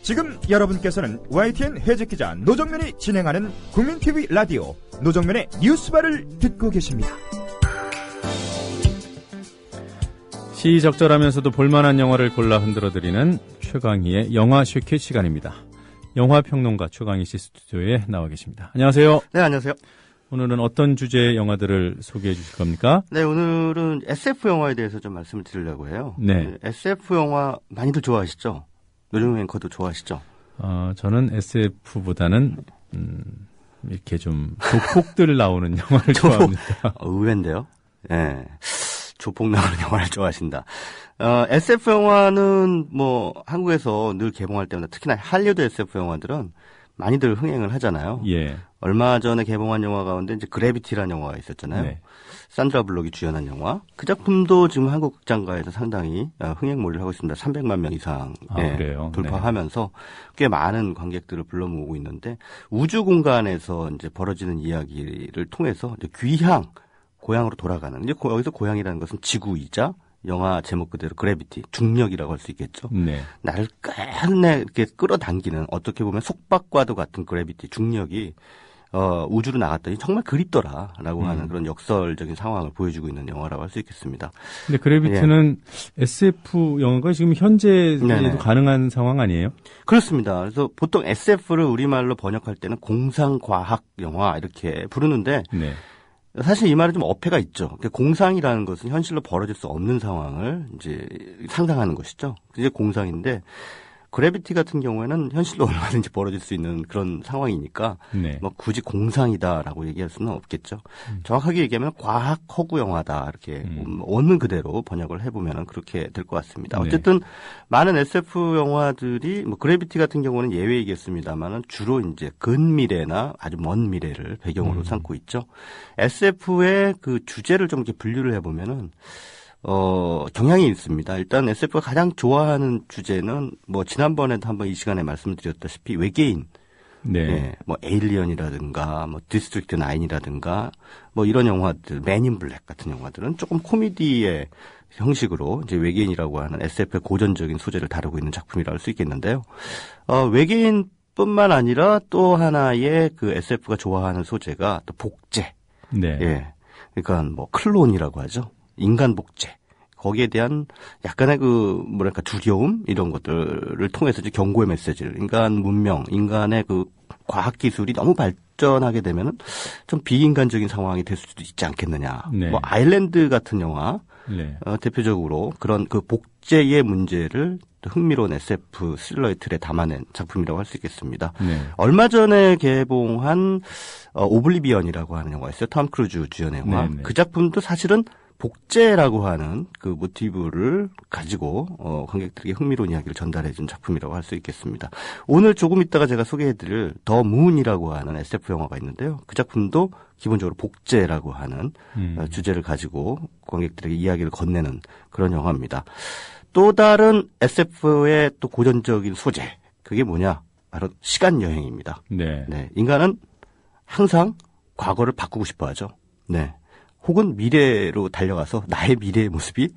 지금 여러분께서는 YTN 해적기자 노정면이 진행하는 국민TV 라디오 노정면의 뉴스바를 듣고 계십니다. 시적절하면서도 볼만한 영화를 골라 흔들어드리는 최강희의 영화 쉐킷 시간입니다. 영화평론가 최강희 씨 스튜디오에 나와 계십니다. 안녕하세요. 네, 안녕하세요. 오늘은 어떤 주제의 영화들을 소개해 주실 겁니까? 네, 오늘은 SF 영화에 대해서 좀 말씀을 드리려고 해요. 네. SF 영화 많이들 좋아하시죠? 노정 앵커도 좋아하시죠? 저는 SF보다는 이렇게 좀 조폭들 나오는 영화를 좋아합니다. 의외인데요. 네. 조폭 나오는 영화를 좋아하신다. SF 영화는 뭐 한국에서 늘 개봉할 때마다 특히나 할리우드 SF 영화들은 많이들 흥행을 하잖아요. 예. 얼마 전에 개봉한 영화 가운데 이제 그래비티라는 영화가 있었잖아요. 네. 산드라 블록이 주연한 영화. 그 작품도 지금 한국 극장가에서 상당히 흥행몰이를 하고 있습니다. 300만 명 이상 돌파하면서 꽤 많은 관객들을 불러 모으고 있는데 우주 공간에서 이제 벌어지는 이야기를 통해서 이제 귀향, 고향으로 돌아가는. 이제 여기서 고향이라는 것은 지구이자 영화 제목 그대로 그래비티, 중력이라고 할 수 있겠죠. 네. 나를 끝내 이렇게 끌어당기는 어떻게 보면 속박과도 같은 그래비티, 중력이 우주로 나갔더니 정말 그립더라라고 하는 그런 역설적인 상황을 보여주고 있는 영화라고 할 수 있겠습니다. 근데 그래비티는 SF 영화가 지금 현재에도 네네. 가능한 상황 아니에요? 그렇습니다. 그래서 보통 SF를 우리말로 번역할 때는 공상과학 영화 이렇게 부르는데 네. 사실 이 말에 좀 어폐가 있죠. 그러니까 공상이라는 것은 현실로 벌어질 수 없는 상황을 이제 상상하는 것이죠. 이게 공상인데 그래비티 같은 경우에는 현실로 얼마든지 벌어질 수 있는 그런 상황이니까 네. 뭐 굳이 공상이다라고 얘기할 수는 없겠죠. 정확하게 얘기하면 과학 허구 영화다 이렇게 원문 그대로 번역을 해보면 그렇게 될 것 같습니다. 네. 어쨌든 많은 SF 영화들이 뭐 그래비티 같은 경우는 예외이겠습니다만은 주로 이제 근미래나 아주 먼 미래를 배경으로 삼고 있죠. SF의 그 주제를 좀 이렇게 분류를 해보면은 경향이 있습니다. 일단 SF가 가장 좋아하는 주제는 뭐 지난번에도 한번 이 시간에 말씀드렸다시피 외계인, 네. 예, 뭐 에일리언이라든가 뭐 디스트릭트 9이라든가 뭐 이런 영화들, 맨인 블랙 같은 영화들은 조금 코미디의 형식으로 이제 외계인이라고 하는 SF의 고전적인 소재를 다루고 있는 작품이라고 할 수 있겠는데요. 외계인뿐만 아니라 또 하나의 그 SF가 좋아하는 소재가 또 복제. 네. 예. 그러니까 뭐 클론이라고 하죠. 인간 복제. 거기에 대한 약간의 그 뭐랄까 두려움 이런 것들을 통해서 이제 경고의 메시지를 인간 문명, 인간의 그 과학 기술이 너무 발전하게 되면은 좀 비인간적인 상황이 될 수도 있지 않겠느냐. 네. 뭐 아일랜드 같은 영화 네. 대표적으로 그런 그 복제의 문제를 흥미로운 SF 스릴러의 틀에 담아낸 작품이라고 할 수 있겠습니다. 네. 얼마 전에 개봉한 오블리비언이라고 하는 영화였어요. 톰 크루즈 주연의 영화. 네, 네. 그 작품도 사실은 복제라고 하는 그 모티브를 가지고 관객들에게 흥미로운 이야기를 전달해 준 작품이라고 할 수 있겠습니다. 오늘 조금 있다가 제가 소개해드릴 더 문이라고 하는 SF 영화가 있는데요. 그 작품도 기본적으로 복제라고 하는 주제를 가지고 관객들에게 이야기를 건네는 그런 영화입니다. 또 다른 SF의 또 고전적인 소재, 그게 뭐냐? 바로 시간 여행입니다. 네. 네, 인간은 항상 과거를 바꾸고 싶어 하죠. 네. 혹은 미래로 달려가서 나의 미래의 모습이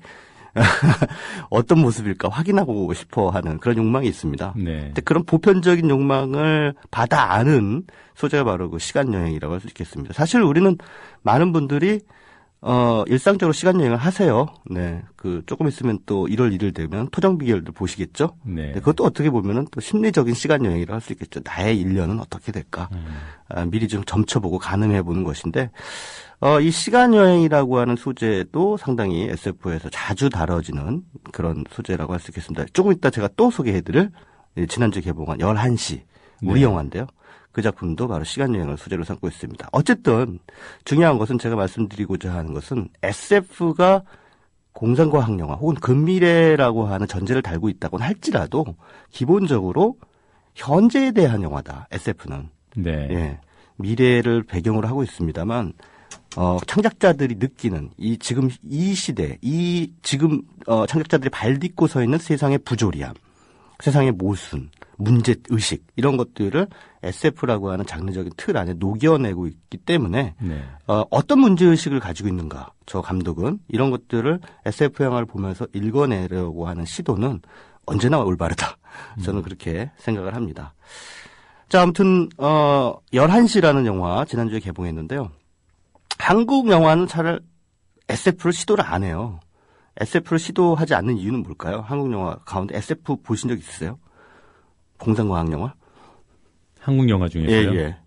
어떤 모습일까 확인하고 싶어 하는 그런 욕망이 있습니다. 네. 근데 그런 보편적인 욕망을 받아 아는 소재가 바로 그 시간여행이라고 할 수 있겠습니다. 사실 우리는 많은 분들이 일상적으로 시간여행을 하세요. 네. 그 조금 있으면 또 1월 1일 되면 토정비결도 보시겠죠. 네. 네, 그것도 어떻게 보면은 또 심리적인 시간여행이라고 할 수 있겠죠. 나의 1년은 어떻게 될까. 미리 좀 점쳐보고 가늠해보는 것인데 이 시간여행이라고 하는 소재도 상당히 SF에서 자주 다뤄지는 그런 소재라고 할 수 있겠습니다. 조금 이따 제가 또 소개해드릴 지난주에 개봉한 11시 우리 네. 영화인데요. 그 작품도 바로 시간여행을 소재로 삼고 있습니다. 어쨌든 중요한 것은 제가 말씀드리고자 하는 것은 SF가 공상과학 영화 혹은 근미래라고 하는 전제를 달고 있다고는 할지라도 기본적으로 현재에 대한 영화다. SF는. 네. 예. 미래를 배경으로 하고 있습니다만 창작자들이 느끼는 지금 이 시대, 지금 창작자들이 발딛고 서 있는 세상의 부조리함, 세상의 모순, 문제의식 이런 것들을 SF라고 하는 장르적인 틀 안에 녹여내고 있기 때문에 네. 어떤 문제의식을 가지고 있는가 저 감독은 이런 것들을 SF 영화를 보면서 읽어내려고 하는 시도는 언제나 올바르다. 저는 그렇게 생각을 합니다. 자, 아무튼 11시라는 영화 지난주에 개봉했는데요. 한국 영화는 잘 SF를 시도를 안 해요. SF를 시도하지 않는 이유는 뭘까요? 한국 영화 가운데 SF 보신 적 있으세요? 공상과학 영화? 한국 영화 중에서요? 예.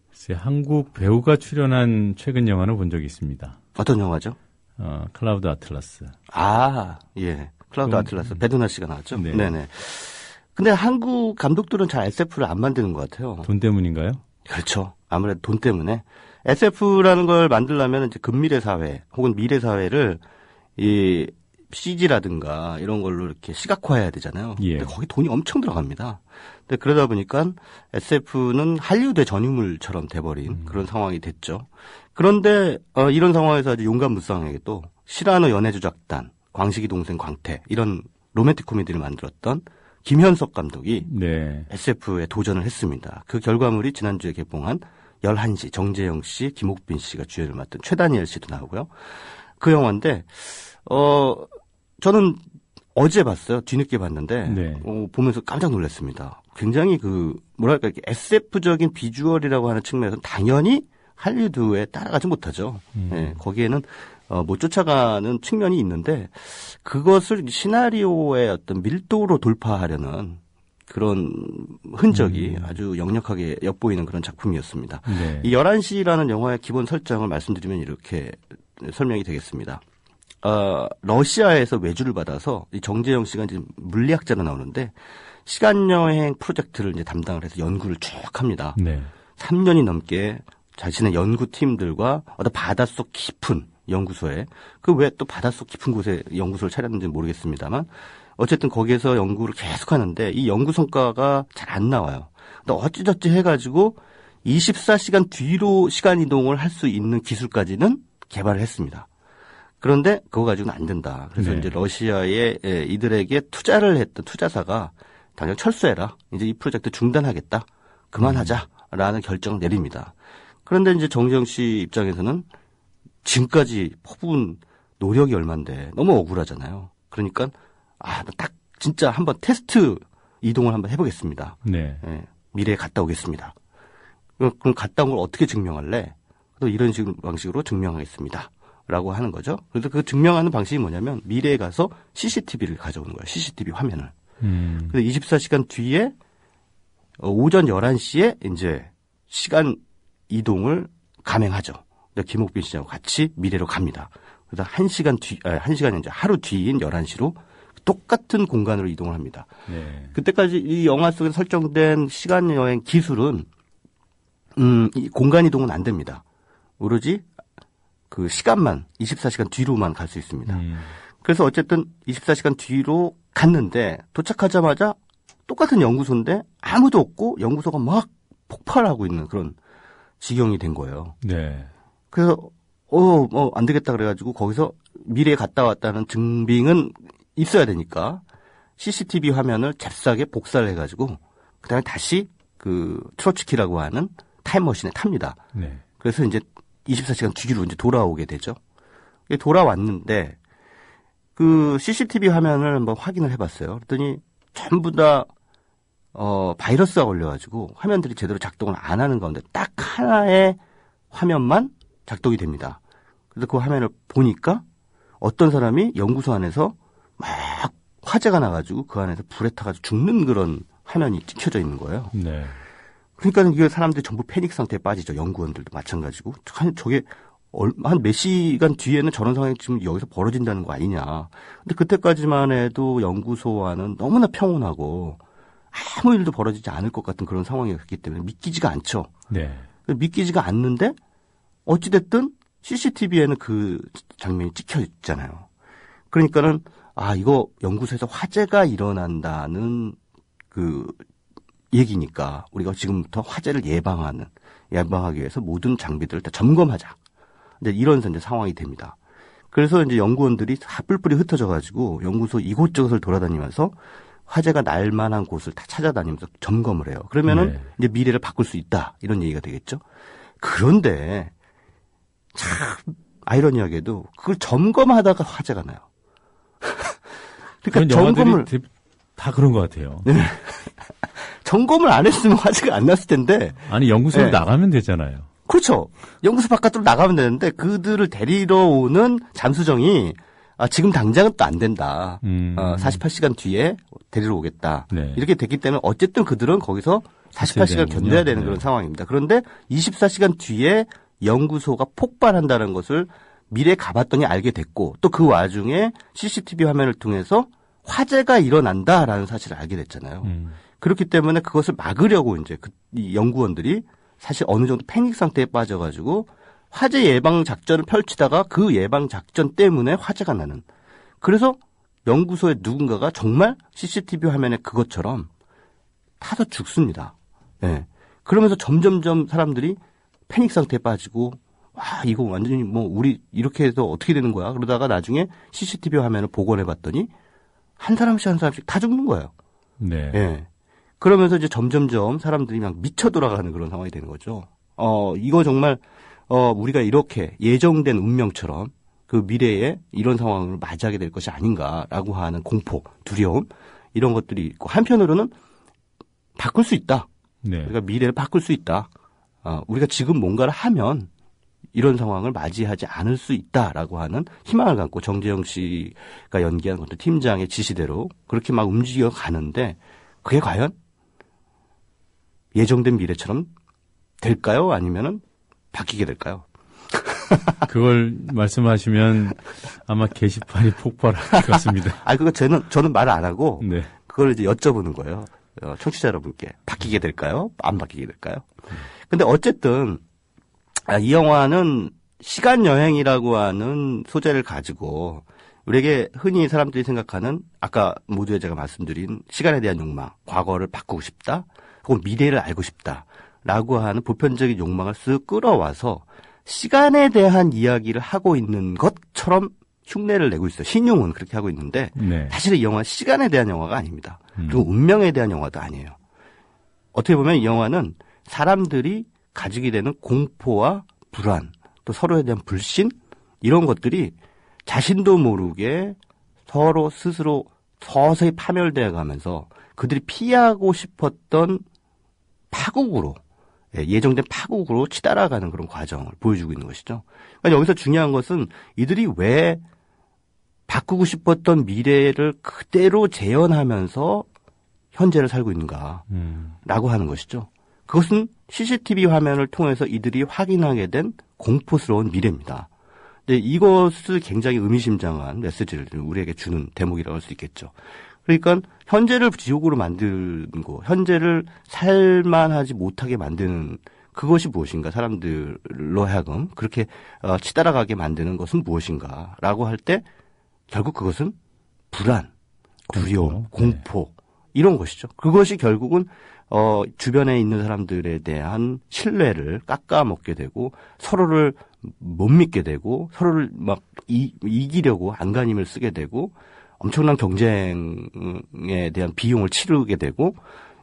글쎄, 한국 배우가 출연한 최근 영화는 본 적이 있습니다. 어떤 영화죠? 클라우드 아틀라스. 아, 예. 클라우드 아틀라스. 배두나 씨가 나왔죠? 네. 네네. 근데 한국 감독들은 잘 SF를 안 만드는 것 같아요. 돈 때문인가요? 그렇죠. 아무래도 돈 때문에. SF라는 걸 만들려면 이제 근미래 사회 혹은 미래 사회를 이 CG라든가 이런 걸로 이렇게 시각화해야 되잖아요. 예. 근데 거기 돈이 엄청 들어갑니다. 근데 그러다 보니까 SF는 할리우드의 전유물처럼 돼버린 그런 상황이 됐죠. 그런데 이런 상황에서 아주 용감무쌍하게 또 시라노 연애조작단, 광식이 동생 광태 이런 로맨틱 코미디를 만들었던 김현석 감독이 네. SF에 도전을 했습니다. 그 결과물이 지난주에 개봉한 11시 정재영 씨, 김옥빈 씨가 주연을 맡은 최다니엘 씨도 나오고요. 그 영화인데 저는 어제 봤어요. 뒤늦게 봤는데 네. 보면서 깜짝 놀랐습니다. 굉장히 뭐랄까 이렇게 SF적인 비주얼이라고 하는 측면에서는 당연히 할리우드에 따라가지 못하죠. 네, 거기에는 못 쫓아가는 측면이 있는데 그것을 시나리오의 어떤 밀도로 돌파하려는 그런 흔적이 아주 역력하게 엿보이는 그런 작품이었습니다. 네. 이 11시라는 영화의 기본 설정을 말씀드리면 이렇게 설명이 되겠습니다. 러시아에서 외주를 받아서 이 정재영 씨가 이제 물리학자로 나오는데 시간여행 프로젝트를 이제 담당을 해서 연구를 쭉 합니다. 네. 3년이 넘게 자신의 연구팀들과 어떤 바닷속 깊은 연구소에 그 왜 또 바닷속 깊은 곳에 연구소를 차렸는지 모르겠습니다만 어쨌든 거기에서 연구를 계속 하는데 이 연구 성과가 잘 안 나와요. 근데 어찌저찌 해가지고 24시간 뒤로 시간 이동을 할 수 있는 기술까지는 개발을 했습니다. 그런데 그거 가지고는 안 된다. 그래서 네. 이제 러시아에 이들에게 투자를 했던 투자사가 당장 철수해라. 이제 이 프로젝트 중단하겠다. 그만하자라는 결정을 내립니다. 그런데 이제 정재영 씨 입장에서는 지금까지 퍼부은 노력이 얼만데 너무 억울하잖아요. 그러니까 딱 진짜 한번 테스트 이동을 한번 해보겠습니다. 네. 예, 미래에 갔다 오겠습니다. 그럼 갔다 온 걸 어떻게 증명할래? 또 이런 방식으로 증명하겠습니다. 라고 하는 거죠. 그래서 그 증명하는 방식이 뭐냐면 미래에 가서 CCTV를 가져오는 거예요. CCTV 화면을. 그래서 24시간 뒤에 오전 11시에 이제 시간 이동을 감행하죠. 김옥빈 씨하고 같이 미래로 갑니다. 그래서 1시간이 이제 하루 뒤인 11시로 똑같은 공간으로 이동을 합니다. 네. 그때까지 이 영화 속에 설정된 시간 여행 기술은 이 공간 이동은 안 됩니다. 오로지 그 시간만 24시간 뒤로만 갈 수 있습니다. 그래서 어쨌든 24시간 뒤로 갔는데 도착하자마자 똑같은 연구소인데 아무도 없고 연구소가 막 폭발하고 있는 그런 지경이 된 거예요. 네. 그래서 안 되겠다 그래가지고 거기서 미래에 갔다 왔다는 증빙은 있어야 되니까 CCTV 화면을 잽싸게 복사를 해가지고 그다음에 다시 그 트로츠키라고 하는 타임머신에 탑니다. 네. 그래서 이제 24시간 뒤로 이제 돌아오게 되죠. 돌아왔는데 그 CCTV 화면을 한번 확인을 해봤어요. 그랬더니 전부 다 바이러스가 걸려가지고 화면들이 제대로 작동을 안 하는 가운데 딱 하나의 화면만 작동이 됩니다. 그래서 그 화면을 보니까 어떤 사람이 연구소 안에서 막 화재가 나가지고 그 안에서 불에 타가지고 죽는 그런 화면이 찍혀져 있는 거예요. 네. 그러니까 이게 사람들이 전부 패닉 상태에 빠지죠. 연구원들도 마찬가지고. 저게 한 몇 시간 뒤에는 저런 상황이 지금 여기서 벌어진다는 거 아니냐. 근데 그때까지만 해도 연구소와는 너무나 평온하고 아무 일도 벌어지지 않을 것 같은 그런 상황이었기 때문에 믿기지가 않죠. 네. 믿기지가 않는데 어찌됐든 CCTV에는 그 장면이 찍혀 있잖아요. 그러니까는 이거 연구소에서 화재가 일어난다는 그 얘기니까 우리가 지금부터 화재를 예방하기 위해서 모든 장비들을 다 점검하자. 이제 이런 이제 상황이 됩니다. 그래서 이제 연구원들이 뿔뿔이 흩어져 가지고 연구소 이곳저곳을 돌아다니면서 화재가 날 만한 곳을 다 찾아다니면서 점검을 해요. 그러면은 네. 이제 미래를 바꿀 수 있다. 이런 얘기가 되겠죠. 그런데 참 아이러니하게도 그걸 점검하다가 화재가 나요. 그러니까 점검을 다 그런 것 같아요. 네. 점검을 안 했으면 화재가 안 났을 텐데. 아니 연구소로 나가면 되잖아요. 그렇죠. 연구소 바깥으로 나가면 되는데 그들을 데리러 오는 잠수정이 지금 당장은 또 안 된다. 48시간 뒤에 데리러 오겠다. 네. 이렇게 됐기 때문에 어쨌든 그들은 거기서 48시간 견뎌야 되는 그런 상황입니다. 그런데 24시간 뒤에 연구소가 폭발한다는 것을 미래에 가봤더니 알게 됐고 또 그 와중에 CCTV 화면을 통해서 화재가 일어난다라는 사실을 알게 됐잖아요. 그렇기 때문에 그것을 막으려고 이제 이 연구원들이 사실 어느 정도 패닉 상태에 빠져가지고 화재 예방 작전을 펼치다가 그 예방 작전 때문에 화재가 나는. 그래서 연구소의 누군가가 정말 CCTV 화면에 그것처럼 타서 죽습니다. 예. 그러면서 점점점 사람들이 패닉 상태에 빠지고 와 이거 완전히 뭐 우리 이렇게 해서 어떻게 되는 거야? 그러다가 나중에 CCTV 화면을 복원해 봤더니 한 사람씩 다 죽는 거예요. 네. 예. 그러면서 이제 점점점 사람들이 막 미쳐 돌아가는 그런 상황이 되는 거죠. 이거 정말 우리가 이렇게 예정된 운명처럼 그 미래에 이런 상황을 맞이하게 될 것이 아닌가라고 하는 공포, 두려움 이런 것들이 있고 한편으로는 바꿀 수 있다. 네. 우리가 미래를 바꿀 수 있다. 우리가 지금 뭔가를 하면 이런 상황을 맞이하지 않을 수 있다라고 하는 희망을 갖고 정재영 씨가 연기한 것도 팀장의 지시대로 그렇게 막 움직여 가는데 그게 과연 예정된 미래처럼 될까요? 아니면은 바뀌게 될까요? 그걸 말씀하시면 아마 게시판이 폭발할 것 같습니다. 그거 저는 말 안 하고 네. 그걸 이제 여쭤보는 거예요. 청취자 여러분께 바뀌게 될까요? 안 바뀌게 될까요? 근데 어쨌든 이 영화는 시간 여행이라고 하는 소재를 가지고 우리에게 흔히 사람들이 생각하는 아까 모두에 제가 말씀드린 시간에 대한 욕망, 과거를 바꾸고 싶다, 혹은 미래를 알고 싶다라고 하는 보편적인 욕망을 쓱 끌어와서 시간에 대한 이야기를 하고 있는 것처럼 흉내를 내고 있어요. 신용은 그렇게 하고 있는데 네. 사실 이 영화는 시간에 대한 영화가 아닙니다. 그리고 운명에 대한 영화도 아니에요. 어떻게 보면 이 영화는 사람들이 가지게 되는 공포와 불안, 또 서로에 대한 불신 이런 것들이 자신도 모르게 서로 스스로 서서히 파멸되어 가면서 그들이 피하고 싶었던 파국으로 예정된 파국으로 치달아가는 그런 과정을 보여주고 있는 것이죠. 그러니까 여기서 중요한 것은 이들이 왜 바꾸고 싶었던 미래를 그대로 재현하면서 현재를 살고 있는가라고 하는 것이죠. 그것은 CCTV 화면을 통해서 이들이 확인하게 된 공포스러운 미래입니다. 근데 이것을 굉장히 의미심장한 메시지를 우리에게 주는 대목이라고 할 수 있겠죠. 그러니까 현재를 지옥으로 만들고 현재를 살만하지 못하게 만드는 그것이 무엇인가, 사람들로 하여금 그렇게 치달아가게 만드는 것은 무엇인가라고 할 때 결국 그것은 불안, 두려움, 공포 이런 것이죠. 그것이 결국은 주변에 있는 사람들에 대한 신뢰를 깎아먹게 되고 서로를 못 믿게 되고 서로를 막 이기려고 안간힘을 쓰게 되고 엄청난 경쟁에 대한 비용을 치르게 되고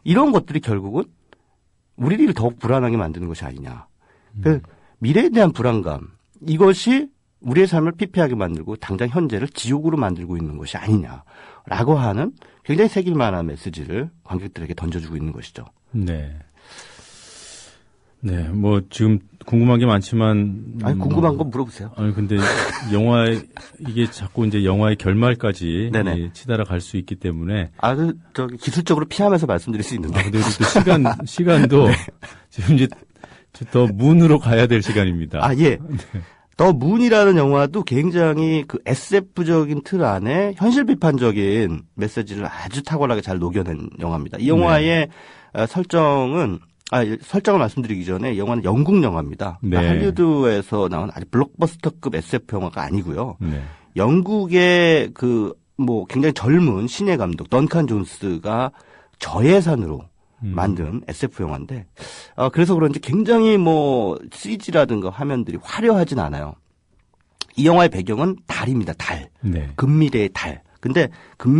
이런 것들이 결국은 우리를 더욱 불안하게 만드는 것이 아니냐. 그 미래에 대한 불안감 이것이 우리의 삶을 피폐하게 만들고 당장 현재를 지옥으로 만들고 있는 것이 아니냐라고 하는 굉장히 새길만한 메시지를 관객들에게 던져주고 있는 것이죠. 네. 네, 뭐 지금 궁금한 게 많지만 궁금한 건 물어보세요. 근데 이게 자꾸 이제 영화의 결말까지 치달아 갈 수 있기 때문에 기술적으로 피하면서 말씀드릴 수 있는데. 근데 우리 또 시간도 네. 지금 이제 더 문으로 가야 될 시간입니다. 예. 네. 더 문이라는 영화도 굉장히 그 SF적인 틀 안에 현실 비판적인 메시지를 아주 탁월하게 잘 녹여낸 영화입니다. 이 영화의 설정을 말씀드리기 전에 이 영화는 영국 영화입니다. 네. 그러니까 할리우드에서 나온 아주 블록버스터급 SF 영화가 아니고요. 네. 영국의 굉장히 젊은 신예 감독 던칸 존스가 저예산으로 만든 SF 영화인데, 그래서 그런지 굉장히 CG라든가 화면들이 화려하진 않아요. 이 영화의 배경은 달입니다, 달. 네. 근미래의 달. 근데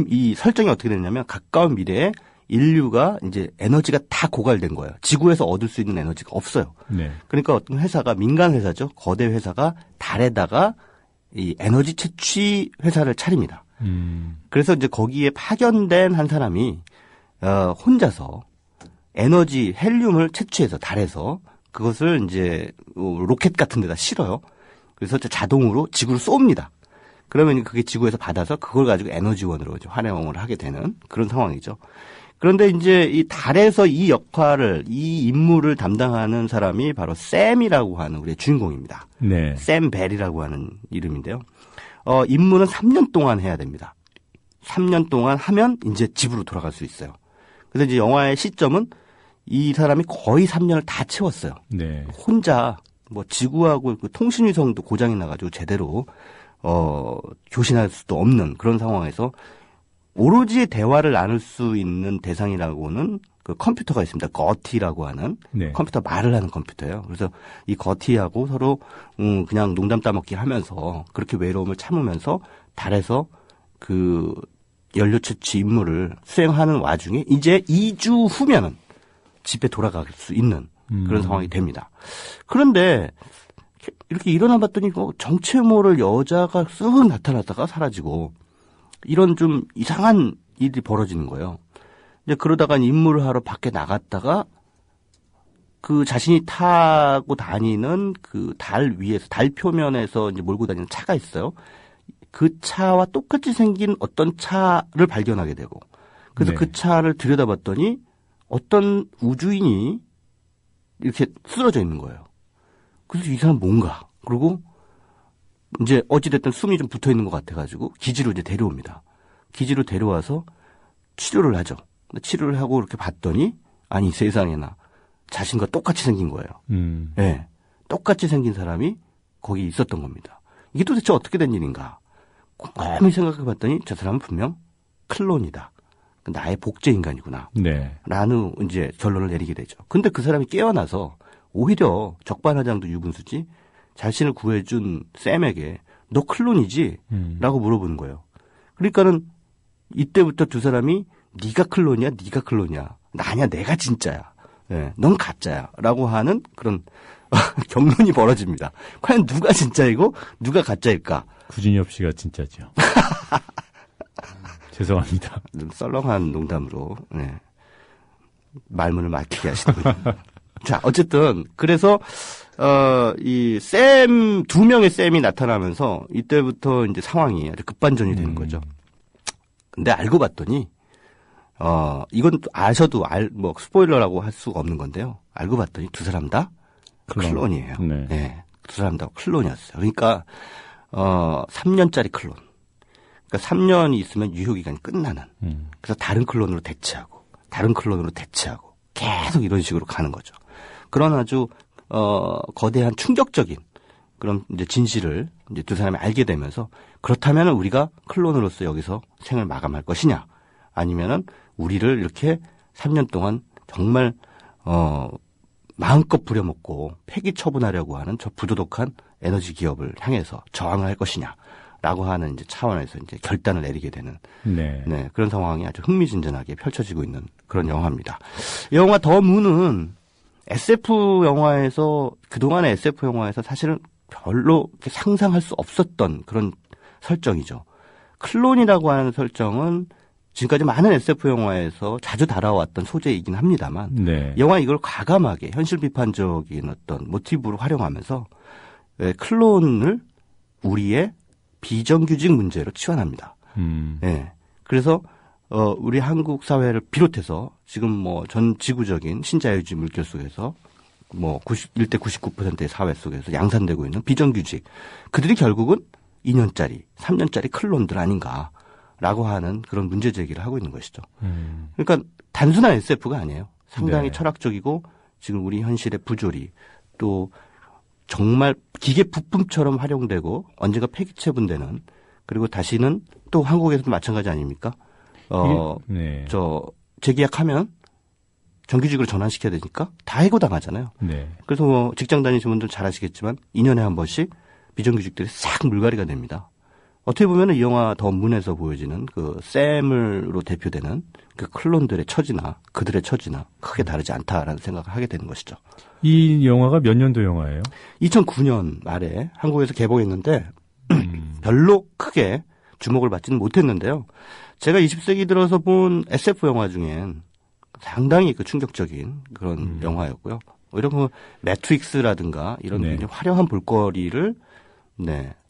이 설정이 어떻게 됐냐면 가까운 미래에 인류가 이제 에너지가 다 고갈된 거예요. 지구에서 얻을 수 있는 에너지가 없어요. 네. 그러니까 어떤 회사가, 민간 회사죠. 거대 회사가 달에다가 이 에너지 채취 회사를 차립니다. 그래서 이제 거기에 파견된 한 사람이 혼자서 에너지 헬륨을 채취해서 달에서 그것을 이제 로켓 같은 데다 실어요. 그래서 자동으로 지구를 쏩니다. 그러면 그게 지구에서 받아서 그걸 가지고 에너지원으로 이제 활용을 하게 되는 그런 상황이죠. 그런데 이제 이 달에서 이 역할을, 이 임무를 담당하는 사람이 바로 샘이라고 하는 우리의 주인공입니다. 네. 샘 벨이라고 하는 이름인데요. 임무는 3년 동안 해야 됩니다. 3년 동안 하면 이제 집으로 돌아갈 수 있어요. 그래서 이제 영화의 시점은 이 사람이 거의 3년을 다 채웠어요. 네. 혼자 뭐 지구하고 그 통신위성도 고장이 나가지고 제대로 교신할 수도 없는 그런 상황에서 오로지 대화를 나눌 수 있는 대상이라고는 그 컴퓨터가 있습니다. 거티라고 하는 네. 컴퓨터 말을 하는 컴퓨터예요. 그래서 이 거티하고 서로 그냥 농담 따먹기 하면서 그렇게 외로움을 참으면서 달에서 그 연료 채취 임무를 수행하는 와중에 이제 2주 후면은 집에 돌아갈 수 있는 그런 상황이 됩니다. 그런데 이렇게 일어나 봤더니 정체 모를 여자가 쓱 나타났다가 사라지고 이런 좀 이상한 일이 벌어지는 거예요. 이제 그러다가 임무를 하러 밖에 나갔다가 그 자신이 타고 다니는 그 달 위에서, 달 표면에서 이제 몰고 다니는 차가 있어요. 그 차와 똑같이 생긴 어떤 차를 발견하게 되고 그래서 네. 그 차를 들여다봤더니 어떤 우주인이 이렇게 쓰러져 있는 거예요. 그래서 이 사람 뭔가. 그리고 이제 어찌됐든 숨이 좀 붙어 있는 것 같아가지고 기지로 이제 데려옵니다. 기지로 데려와서 치료를 하죠. 치료를 하고 이렇게 봤더니 아니 세상에나 자신과 똑같이 생긴 거예요. 네, 똑같이 생긴 사람이 거기 있었던 겁니다. 이게 도대체 어떻게 된 일인가? 곰곰이 생각해 봤더니 저 사람은 분명 클론이다. 나의 복제 인간이구나. 네. 라는 이제 결론을 내리게 되죠. 근데 그 사람이 깨어나서 오히려 적반하장도 유분수지 자신을 구해준 샘에게 너 클론이지? 라고 물어보는 거예요. 그러니까는 이때부터 두 사람이 네가 클론이야? 네가 클론이야? 나냐? 내가 진짜야. 네, 넌 가짜야. 라고 하는 그런 경론이 벌어집니다. 과연 누가 진짜이고 누가 가짜일까? 구준엽 씨가 진짜죠. 죄송합니다. 좀 썰렁한 농담으로 네. 말문을 막히게 하시는군요. 자, 어쨌든 그래서 이 샘, 두 명의 샘이 나타나면서 이때부터 이제 상황이 아주 급반전이 되는 거죠. 근데 알고 봤더니 이건 아셔도 뭐 스포일러라고 할 수가 없는 건데요. 알고 봤더니 두 사람 다 클론이에요. 네. 네, 두 사람 다 클론이었어요. 그러니까 3년짜리 클론. 그러니까 3년이 있으면 유효기간이 끝나는. 그래서 다른 클론으로 대체하고 다른 클론으로 대체하고 계속 이런 식으로 가는 거죠. 그런 아주 거대한 충격적인 그런 이제 진실을 이제 두 사람이 알게 되면서 그렇다면 우리가 클론으로서 여기서 생을 마감할 것이냐 아니면은 우리를 이렇게 3년 동안 정말 마음껏 부려먹고 폐기 처분하려고 하는 저 부도덕한 에너지 기업을 향해서 저항을 할 것이냐라고 하는 이제 차원에서 이제 결단을 내리게 되는 네, 그런 상황이 아주 흥미진진하게 펼쳐지고 있는 그런 영화입니다. 이 영화 더 문은 SF 영화에서 그동안의 SF 영화에서 사실은 별로 이렇게 상상할 수 없었던 그런 설정이죠. 클론이라고 하는 설정은 지금까지 많은 SF 영화에서 자주 다뤄왔던 소재이긴 합니다만 네. 영화 이걸 과감하게 현실 비판적인 어떤 모티브로 활용하면서 클론을 우리의 비정규직 문제로 치환합니다. 네. 그래서 우리 한국 사회를 비롯해서 지금 뭐 전 지구적인 신자유주의 물결 속에서 뭐 91대 99%의 사회 속에서 양산되고 있는 비정규직 그들이 결국은 2년짜리, 3년짜리 클론들 아닌가라고 하는 그런 문제 제기를 하고 있는 것이죠. 그러니까 단순한 SF가 아니에요. 상당히 네. 철학적이고 지금 우리 현실의 부조리 또 정말 기계 부품처럼 활용되고 언젠가 폐기처분되는 그리고 다시는 또 한국에서도 마찬가지 아닙니까? 네. 재계약하면 정규직으로 전환시켜야 되니까 다 해고당하잖아요. 네. 그래서 뭐 직장 다니시는 분들 잘 아시겠지만 2년에 한 번씩 비정규직들이 싹 물갈이가 됩니다. 어떻게 보면 이 영화 더 문에서 보여지는 그 샘으로 대표되는 그 클론들의 처지나 그들의 처지나 크게 다르지 않다라는 생각을 하게 되는 것이죠. 이 영화가 몇 년도 영화예요? 2009년 말에 한국에서 개봉했는데 별로 크게 주목을 받지는 못했는데요. 제가 20세기 들어서 본 SF 영화 중엔 상당히 그 충격적인 그런 영화였고요. 이런 거 매트릭스라든가 이런 네. 굉장히 화려한 볼거리를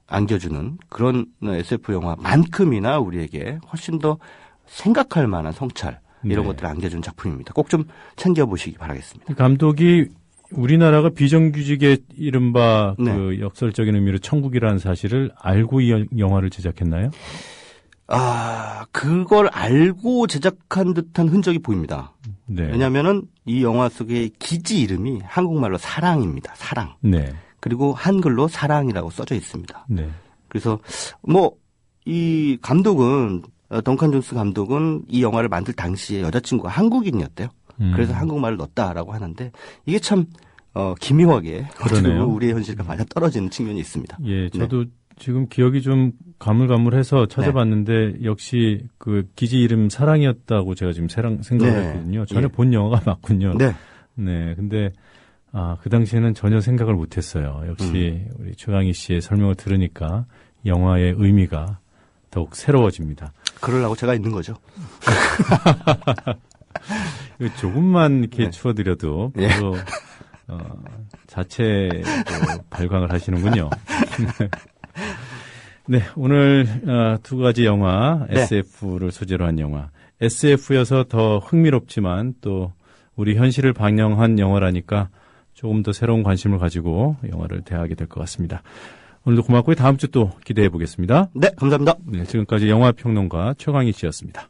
안겨주는 그런 SF 영화만큼이나 우리에게 훨씬 더 생각할 만한 성찰 이런 네. 것들을 안겨주는 작품입니다. 꼭 좀 챙겨보시기 바라겠습니다. 감독이 우리나라가 비정규직의 이른바 네. 그 역설적인 의미로 천국이라는 사실을 알고 이 영화를 제작했나요? 그걸 알고 제작한 듯한 흔적이 보입니다. 네. 왜냐하면은 이 영화 속의 기지 이름이 한국말로 사랑입니다. 사랑. 네. 그리고 한글로 사랑이라고 써져 있습니다. 네. 그래서 이 감독은 덩칸 존스 감독은 이 영화를 만들 당시에 여자친구가 한국인이었대요. 그래서 한국말을 넣었다라고 하는데 이게 참 기묘하게 그러네요. 우리의 현실과 맞아 떨어지는 측면이 있습니다. 예, 저도 지금 기억이 좀 가물가물해서 찾아봤는데 역시 그 기지 이름 사랑이었다고 제가 지금 생각을 네. 했거든요. 전혀 예. 본 영화가 맞군요. 네. 네, 근데 그 당시에는 전혀 생각을 못했어요. 역시 우리 최강희 씨의 설명을 들으니까 영화의 의미가 더욱 새로워집니다. 그러려고 제가 있는 거죠. 조금만 이렇게 네. 추워드려도 예. 바로 자체 발광을 하시는군요. 네, 오늘 두 가지 영화 SF를 소재로 한 영화. SF여서 더 흥미롭지만 또 우리 현실을 반영한 영화라니까 조금 더 새로운 관심을 가지고 영화를 대하게 될 것 같습니다. 오늘도 고맙고요. 다음 주 또 기대해 보겠습니다. 네, 감사합니다. 네, 지금까지 영화평론가 최강희 씨였습니다.